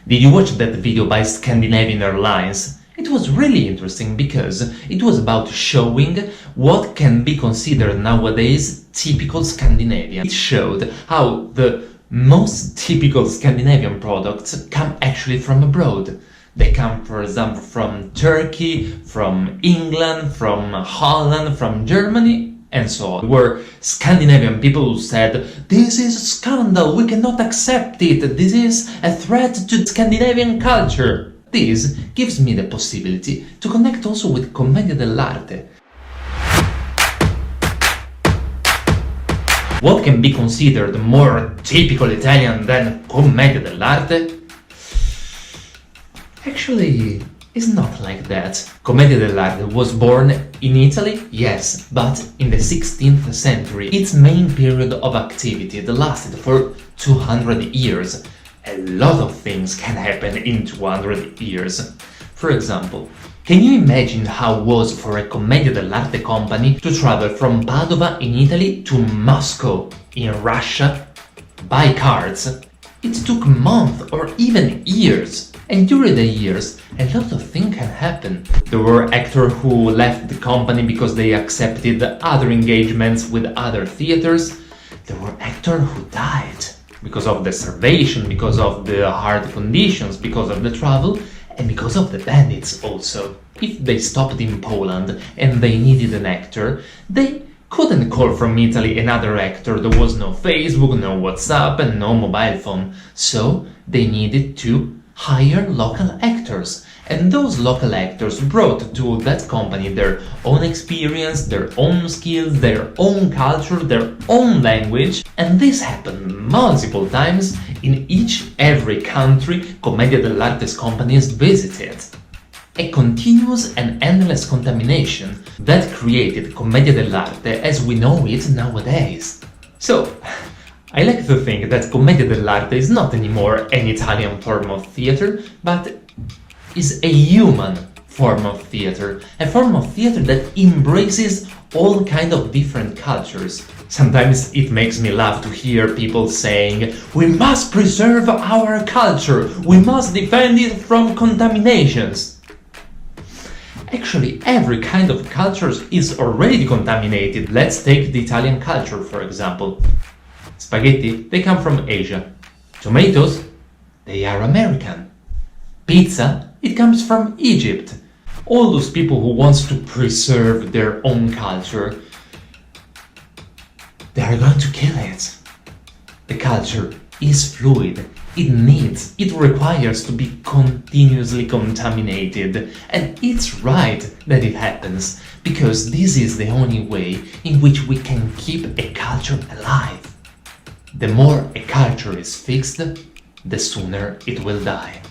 Did you watch that video by Scandinavian Airlines? It was really interesting because it was about showing what can be considered nowadays typical Scandinavian. It showed how the most typical Scandinavian products come actually from abroad. They come, for example, from Turkey, from England, from Holland, from Germany, and so on. There were Scandinavian people who said, "This is a scandal, we cannot accept it, this is a threat to Scandinavian culture." This gives me the possibility to connect also with Commedia dell'Arte. What can be considered more typical Italian than Commedia dell'Arte? Actually, it's not like that. Commedia dell'Arte was born in Italy, yes, but in the 16th century. Its main period of activity that lasted for 200 years. A lot of things can happen in 200 years. For example, can you imagine how it was for a Commedia dell'Arte company to travel from Padova in Italy to Moscow in Russia by cards? It took months or even years. And during the years, a lot of things can happen. There were actors who left the company because they accepted other engagements with other theaters. There were actors who died because of the starvation, because of the hard conditions, because of the travel, and because of the bandits also. If they stopped in Poland and they needed an actor, they couldn't call from Italy another actor. There was no Facebook, no WhatsApp, and no mobile phone. So they needed to hire local actors, and those local actors brought to that company their own experience, their own skills, their own culture, their own language, and this happened multiple times in every country Commedia dell'Arte's companies visited. A continuous and endless contamination that created Commedia dell'Arte as we know it nowadays. So, I like to think that Commedia dell'Arte is not anymore an Italian form of theater, but is a human form of theater, a form of theater that embraces all kinds of different cultures. Sometimes it makes me laugh to hear people saying, "We must preserve our culture, we must defend it from contaminations." Actually, every kind of culture is already contaminated. Let's take the Italian culture, for example. Spaghetti, they come from Asia. Tomatoes, they are American. Pizza, it comes from Egypt. All those people who want to preserve their own culture, they are going to kill it. The culture is fluid. It requires to be continuously contaminated. And it's right that it happens, because this is the only way in which we can keep a culture alive. The more a culture is fixed, the sooner it will die.